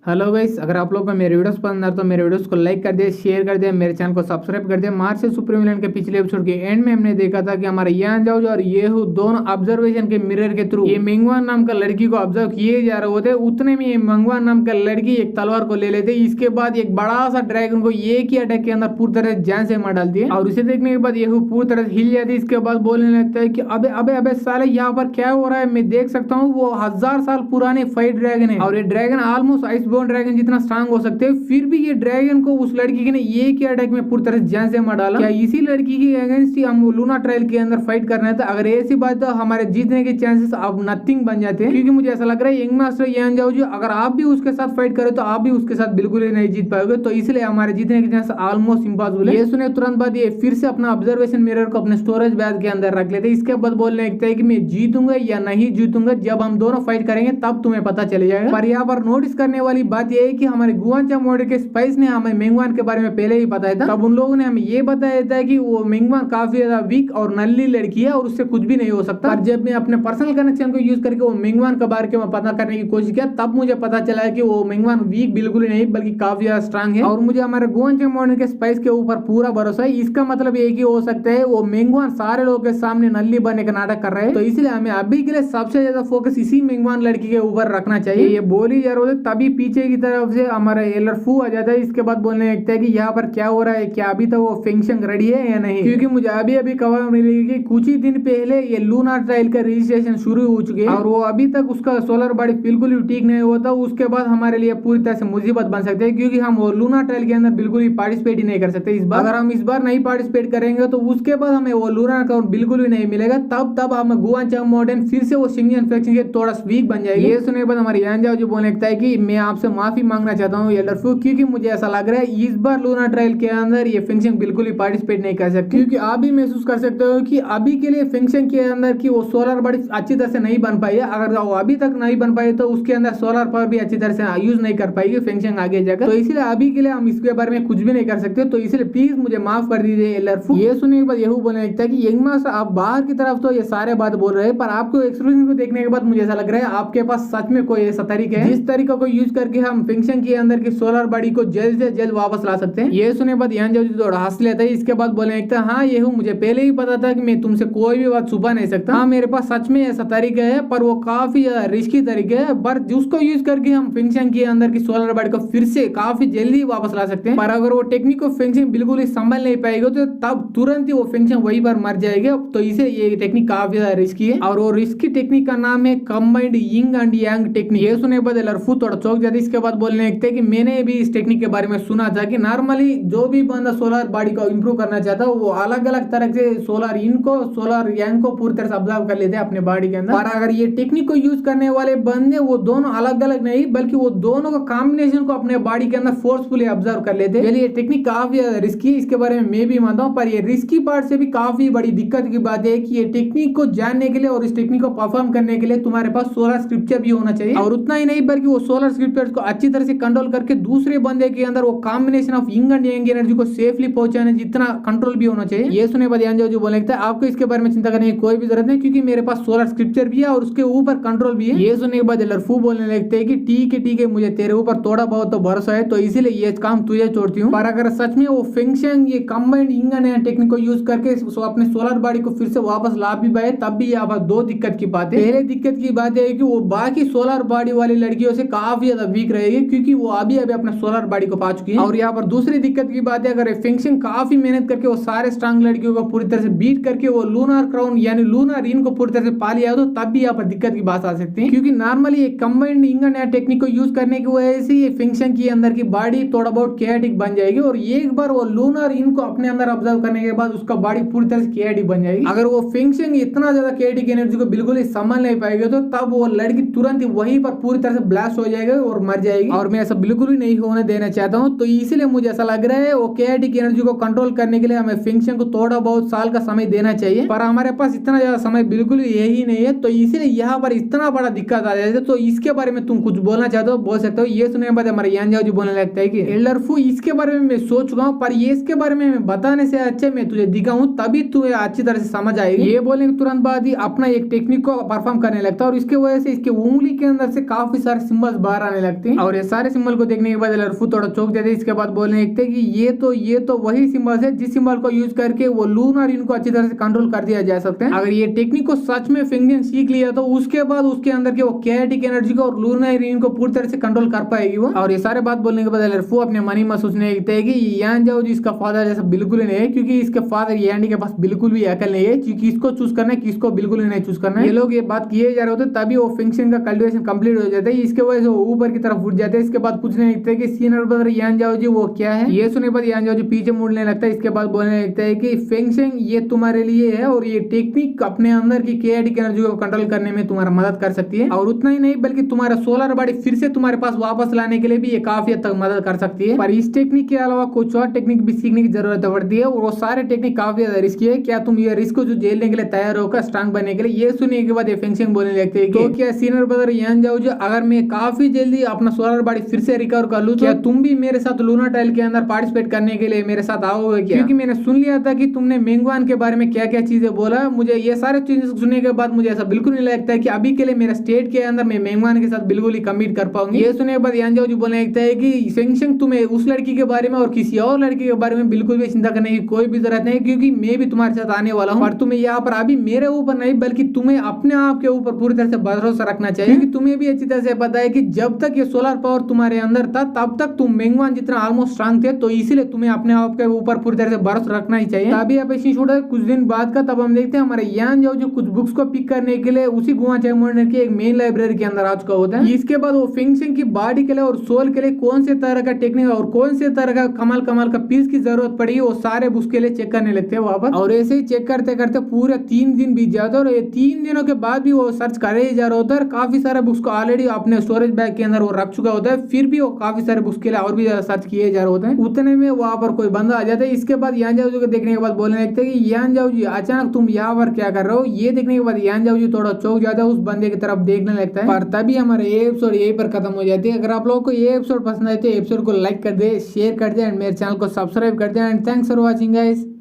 Hello guys, अगर आप लोग को मेरे वीडियोस पसंद आए तो मेरे वीडियोस को लाइक कर दिया, शेयर कर दिया, मेरे चैनल को सब्सक्राइब कर दिया। मार्च से सुप्रीम विलेन के पिछले एपिसोड के एंड में हमने देखा था कि हमारे यान जाओ और येहू दोनों ऑब्जर्वेशन के मिरर के थ्रू ये मिंगवान नाम का लड़की को ऑब्जर्व किए जा रहे होते। उतने में ये मिंगवान नाम का लड़की एक तलवार को ले लेते। इसके बाद एक बड़ा सा ड्रैगन को एक ही अटैक के अंदर पूरी तरह जान से मार डालती है और उसे देखने के बाद येहू पूरी तरह से हिल जाती है। इसके बाद बोलने लगता है कि अबे अबे अबे साले, यहाँ पर क्या हो रहा है? मैं देख सकता हूँ वो 1000 साल पुराने फाइट ड्रैगन है और ये ड्रैगन ऑलमोस्ट आइसबोर्न ड्रैगन जितना स्ट्रांग हो सकते हैं। फिर भी ये ड्रैगन को उस लड़की के ने ये क्या अटैक में पूरी तरह जान से मार डाला। क्या इसी लड़की के अगेंस्ट ही हम लूना ट्रायल के अंदर फाइट करना था? अगर ऐसी बात तो हमारे जीतने के चांसेस अब नथिंग बन जाते हैं, क्योंकि मुझे ऐसा लग रहा है यंग मास्टर यान जाओ जी, अगर आप भी उसके साथ फाइट करें तो आप भी उसके साथ बिल्कुल ही नहीं जीत पाओगे। तो इसलिए हमारे जीतने के चांसेस ऑलमोस्ट इम्पॉसिबल है। ये सुने तुरंत बाद ये फिर से अपना ऑब्जर्वेशन मिरर को अपने स्टोरेज बैग के अंदर रख लेते। इसके बाद बोलने लगता है कि मैं जीतूंगा या नहीं जीतूंगा, जब हम दोनों फाइट करेंगे तब तुम्हें पता चल जाएगा। पर यहाँ पर नोटिस करने वाली बात यह है कि हमारे गुआनचा मॉडल के स्पाइस ने हमें मिंगवान के बारे में पहले ही बताया था। तब उन लोगों ने हमें ये बताया था कि वो मिंगवान काफी ज्यादा वीक और नल्ली लड़की है और उससे कुछ भी नहीं हो सकता। पर जब मैं अपने पर्सनल कनेक्शन को यूज करके वो मिंगवान के बारे में पता करने की कोशिश किया, तब मुझे पता चला है कि वो मिंगवान वीक बिल्कुल ही नहीं बल्कि काफी ज्यादा स्ट्रांग है और मुझे हमारे गुआनचा मॉडल के स्पाइस के ऊपर पूरा भरोसा है। इसका मतलब एक ही हो सकता है, वो मिंगवान सारे लोगों के सामने नल्ली बनने का नाटक कर रहे हैं। तो इसलिए हमें अभी के लिए सबसे ज्यादा फोकस इसी मिंगवान लड़की के ऊपर रखना चाहिए। ये बोली जा रही है तभी पीछे की तरफ से हमारा एलर फू आ जाता है। इसके बाद बोलने लगता है कि यहाँ पर क्या हो रहा है, क्या अभी तक वो फेंगशंग रेडी है या नहीं? क्योंकि मुझे अभी अभी खबर मिली कि कुछ ही दिन पहले ये लूना ट्रायल का रजिस्ट्रेशन शुरू हो चुके हैं और वो अभी तक उसका सोलर बॉडी बिल्कुल भी ठीक नहीं होता। उसके बाद हमारे लिए पूरी तरह से मुसीबत बन सकते हैं, क्योंकि हम वो लूना ट्रायल के अंदर बिल्कुल भी पार्टिसिपेट ही नहीं कर सकते इस बार। अगर हम इस बार नहीं पार्टिसिपेट करेंगे तो उसके बाद हमें वो लूना अकाउंट बिल्कुल भी नहीं मिलेगा। तब हम गुआनचा मॉडर्न फिर से वो सिंगियन फैक्शन के थोड़ा वीक बन जाएगी। ये सुनने के बाद हमारे यान जाओ जो बोलने लगता है कि मैं आपसे माफी मांगना चाहता हूँ एल्डर फू, क्योंकि मुझे ऐसा लग रहा है इस बार लूना ट्रायल के अंदर ये फेंगशंग बिल्कुल ही पार्टिसिपेट नहीं कर सकती, क्योंकि आप भी महसूस कर सकते हो कि अभी के लिए फेंगशंग के अंदर की वो सोलर बॉडी अच्छी तरह से नहीं बन पाई है। अगर वो अभी तक नहीं बन पाई तो उसके अंदर सोलर पावर भी अच्छी तरह से यूज नहीं कर पाएगी फेंगशंग आगे जाकर। तो इसलिए अभी के लिए हम इसके बारे में कुछ भी नहीं कर सकते। तो इसलिए प्लीज मुझे माफ कर दीजिए एल्डर फू। ये सुनने के बाद येहू बोलने लगता है कि यंग मास्टर आप बाहर की तरफ तो ये सारे बात बोल रहे हैं, पर आपको एक्सप्रेशन को देखने के बाद मुझे ऐसा लग रहा है आपके पास सच में कोई ऐसा तरीका है जिस तरीका को यूज करके हम फेंगशंग के अंदर की सोलर बॉडी को जल्द से जल्द वापस ला सकते हैं। ये सुने बाद यान जाओ थोड़ा हंस लेता है। इसके बाद बोलने लगता है हाँ येहू, मुझे पहले ही पता था कि मैं तुमसे कोई भी बात छुपा नहीं सकता। हाँ मेरे पास सच में ऐसा तरीका है, पर वो काफी ज्यादा रिस्की तरीका है, पर जिसको यूज करके हम फेंगशंग के अंदर की सोलर बॉडी को फिर से काफी जल्दी वापस ला सकते हैं। पर अगर वो टेक्निक को फेंगशंग बिल्कुल ही संभाल नहीं पाएगी तो तब तुरंत ही वो फेंगशंग वहीं पर मर जाएगी। तो इसे ये टेक्निक काफी ज्यादा रिस्की है और वो रिस्की टेक्निक का नाम है combined yin and yang technique. ये सुने के बाद लड़फू थोड़ा चौंक जाती है। इसके बाद बोलने लगते हैं कि मैंने भी इस टेक्निक के बारे में सुना था कि नॉर्मली जो भी बंदा सोलर बॉडी को इंप्रूव करना चाहता है वो अलग अलग तरह से सोलर इन को सोलर यांग को पूरी तरह से ऑब्जर्व कर लेते हैं अपने बॉडी के अंदर। और अगर ये टेक्निक को यूज करने वाले बंदे वो दोनों अलग अलग नहीं बल्कि वो दोनों का कॉम्बिनेशन को अपने बॉडी के अंदर फोर्सफुली ऑब्जर्व कर लेते हैं। ये टेक्निक काफी रिस्की है, इसके बारे में मैं भी मानता हूँ, पर ये रिस्की पार्ट से भी काफी बड़ी दिक्कत की बात है कि ये टेक्निक को जानने के लिए और इस टेक्निक को परफॉर्म करने के लिए तुम्हारे पास सोलर स्क्रिप्चर भी होना चाहिए। और उतना ही नहीं बल्कि वो सोलर स्क्रिप्चर को अच्छी तरह से कंट्रोल करके दूसरे बंदे के अंदर वो combination of yin and yang energy को सेफली पहुंचाने जितना कंट्रोल भी होना चाहिए। ये सुने बाद यान जो बोलने लगता है आपको इसके बारे में चिंता करने की कोई भी जरूरत नहीं, क्योंकि मेरे पास सोलर स्क्रिप्चर भी है और उसके ऊपर कंट्रोल भी है। ये सुनने के बाद लड़फू बोलने लगते हैं कि ठीक है मुझे तेरे ऊपर थोड़ा बहुत तो भरोसा है, तो इसीलिए ये काम तुझे छोड़ती हूँ। पर अगर सच में वो फेंगशंग ये combined yin and yang technique को यूज करके अपने सोलर बॉडी को फिर से वापस ला भी पाए, तब भी यहाँ पर दो दिक्कत की बात है। पहले दिक्कत की बात है कि वो बाकी सोलर बॉडी वाली लड़कियों से काफी ज्यादा वीक रहेगी, क्योंकि वो अभी अपने सोलर बॉडी को पा चुकी है। और यहाँ पर दूसरी दिक्कत की बात है, अगर फेंगशंग काफी मेहनत करके वो सारे स्ट्रांग लड़कियों को पूरी तरह से बीट करके वो लूनर क्राउन यानी लूनर रिन को पूरी तरह से पा लिया तो तब भी यहाँ पर दिक्कत की बात आ सकती है, क्योंकि नॉर्मली एक combined yin and yang technique को यूज करने की वजह से ये फेंगशंग के अंदर की बॉडी थोड़ा बहुत केटिक बन जाएगी और एक बार वो लूनर रिन को अपने अंदर ऑब्जर्व करने के बाद उसका बॉडी पूरी तरह से केटिक बन जाएगी। अगर वो फेंगशंग इतना ज्यादा केटिक एनर्जी को बिल्कुल ही संभाल नहीं पाएगी तो तब वो लड़की तुरंत ही वहीं पर पूरी तरह से ब्लास्ट हो जाएगी और मर जाएगी, और मैं ऐसा बिल्कुल भी नहीं होने देना चाहता हूँ। तो इसीलिए मुझे ऐसा लग रहा है वो केटिक एनर्जी को कंट्रोल करने के लिए हमें फेंगशंग को थोड़ा बहुत साल का समय देना चाहिए, पर हमारे पास इतना ज्यादा समय बिल्कुल यही नहीं है। तो इसीलिए यहाँ पर इतना बड़ा दिक्कत आ जाता है। तो इसके बारे में तुम कुछ बोलना चाहते हो बोल सकते हो। ये सुनने के बाद हमारे यान जाओ जी बोलने लगता है कि एल्डर फू इसके बारे में मैं सोच चुका हूँ, पर ये इसके बारे में बताने से अच्छा मैं तुझे दिखाऊं तभी तुम्हें अच्छी तरह से समझ आएगी। ये बोलने के तुरंत बाद ही अपना एक टेक्निक को परफॉर्म करने लगता है और इसके वजह से इसके उंगली के अंदर से काफी सारे सिंबल्स बाहर आने लगती है। और ये सारे सिंबल को देखने के बाद लड़फू थोड़ा चौंक जाते हैं। इसके बाद बोलने लगते हैं कि ये तो वही सिंबल है जिस सिंबल को यूज करके वो लूनर इनको अच्छी तरह से कंट्रोल कर दिया जा सकता है। अगर ये टेक्निक को सच में फेंगजिन सीख लिया तो उसके बाद उसके अंदर के वो कैटिक एनर्जी को और लूनर इनको पूरी तरह से कंट्रोल कर पाएगी वो। और ये सारे बात बोलने के बाद लड़फू अपने मनी में सोचने लगते है कि यान जाओ जी इसका फादर जैसा बिल्कुल ही नहीं है, क्योंकि इसके फादर यांडी के पास बिल्कुल भी अकल नहीं है क्योंकि इसको चूज करना है किसको बिल्कुल ही नहीं चूज करना है। ये लोग ये बात किए जा रहे होते तभी वो फेंगशिन का कल्टीवेशन कंप्लीट हो जाता है। इसके वजह से वो ऊपर की तरफ उठ जाते हैं। इसके बाद पूछने लगते हैं कि सीनियर ब्रदर यान जाओ जी वो क्या है। ये सुनने के बाद यान जाओ जी पीछे मुड़ने लगता है। इसके बाद बोलने लगता है कि फेंगशिन ये तुम्हारे लिए है और ये टेक्निक अपने अंदर की केटिक एनर्जी को कंट्रोल करने में तुम्हारा मदद कर सकती है। और उतना ही नहीं बल्कि तुम्हारा सोलर बॉडी फिर से तुम्हारे पास वापस लाने के लिए भी ये काफी हद तक मदद कर सकती है। पर इस टेक्निक के अलावा कुछ और टेक्निक भी सीखने की जरूरत पड़ती है और वो सारे टेक्निक काफी ज्यादा रिस्की है। क्या तुम ये रिस्क को जो झेलने के लिए तैयार होकर स्ट्रांग बनने के लिए। ये सुनने के बाद ये फेंगशिन बोलने लगते हैं कि क्या सीनियर ब्रदर यान जाओ जो अगर मैं काफी जल्दी अपना सोलर बॉडी फिर से रिकवर कर लूं तो क्या तुम भी मेरे साथ लूना टाइल के अंदर पार्टिसिपेट करने के लिए मेरे साथ आओगे क्या? क्योंकि मैंने सुन लिया था कि तुमने मेंगवान के बारे में क्या क्या चीजें बोला। मुझे ये सारे चीजें सुनने के बाद मुझे ऐसा बिल्कुल नहीं लगता है कि अभी के लिए मेरा स्टेट के अंदर मैं मेंगवान के साथ बिल्कुल ही कमिट कर पाऊंगी। ये सुनने के बाद यान जाओ जो बोलने लगता है कि फेंगशिन तुम्हें उस लड़की के बारे में और किसी और लड़की के बारे में बिल्कुल भी चिंता करने की कोई भी जरूरत नहीं, क्योंकि मैं भी तुम्हारे साथ आने वाला हूँ। और तुम्हें यहाँ पर अभी मेरे ऊपर नहीं बल्कि तुम्हें अपने आप के ऊपर पूरी तरह से भरोसा रखना चाहिए, क्योंकि तुम्हें भी अच्छी तरह से पता है कि जब तक ये सोलर पावर तुम्हारे अंदर था तब तक तुम मेंगवान जितना ऑलमोस्ट स्ट्रांग थे, तो इसीलिए तुम्हें अपने आप के ऊपर पूरी तरह से भरोसा रखना ही चाहिए। तभी आप ऐसी छोड़ा कुछ दिन बाद का तब हम देखते हैं हमारे यान जाओ जो कुछ बुक्स को पिक करने के लिए उसी गुआ चाइमोंडर की एक मेन लाइब्रेरी के अंदर आ चुका होता है। इसके बाद वो फेंगशिन की बॉडी के लिए और सोल के लिए कौन से तरह का टेक्निक और कौन से तरह का कमाल का पीस की जरूरत पड़ी वो सारे बुक्स के लिए चेक करने लगते हैं वापस। और ऐसे ही चेक करते करते पूरे 3 दिन बीत जाते हैं और ये 3 दिनों के बाद भी वो सर्च कर ही जा रहा होता है। काफी सारे बुक्स को ऑलरेडी अपने स्टोरेज बैग के अंदर वो रख चुका होता है, फिर भी वो काफी सारे बुक्स के लिए और भी ज्यादा सर्च किए जा रहे होते हैं। उतने में वहां पर कोई बंदा आ जाता है। इसके बाद यान जाओ को देखने के बाद बोलने लगते हैं कि यान जाओ जी अचानक तुम यहाँ पर क्या कर रहे हो। ये देखने के बाद यान जाओ जी थोड़ा चौंक जाता है, उस बंदे की तरफ देखने लगता है। पर तभी हमारे ये एपिसोड यहीं पर खत्म हो जाती है। अगर आप लोगों को ये एपिसोड पसंद आए तो एपिसोड को लाइक कर दे, शेयर कर दे एंड मेरे चैनल को सब्सक्राइब कर दे and thanks for watching guys.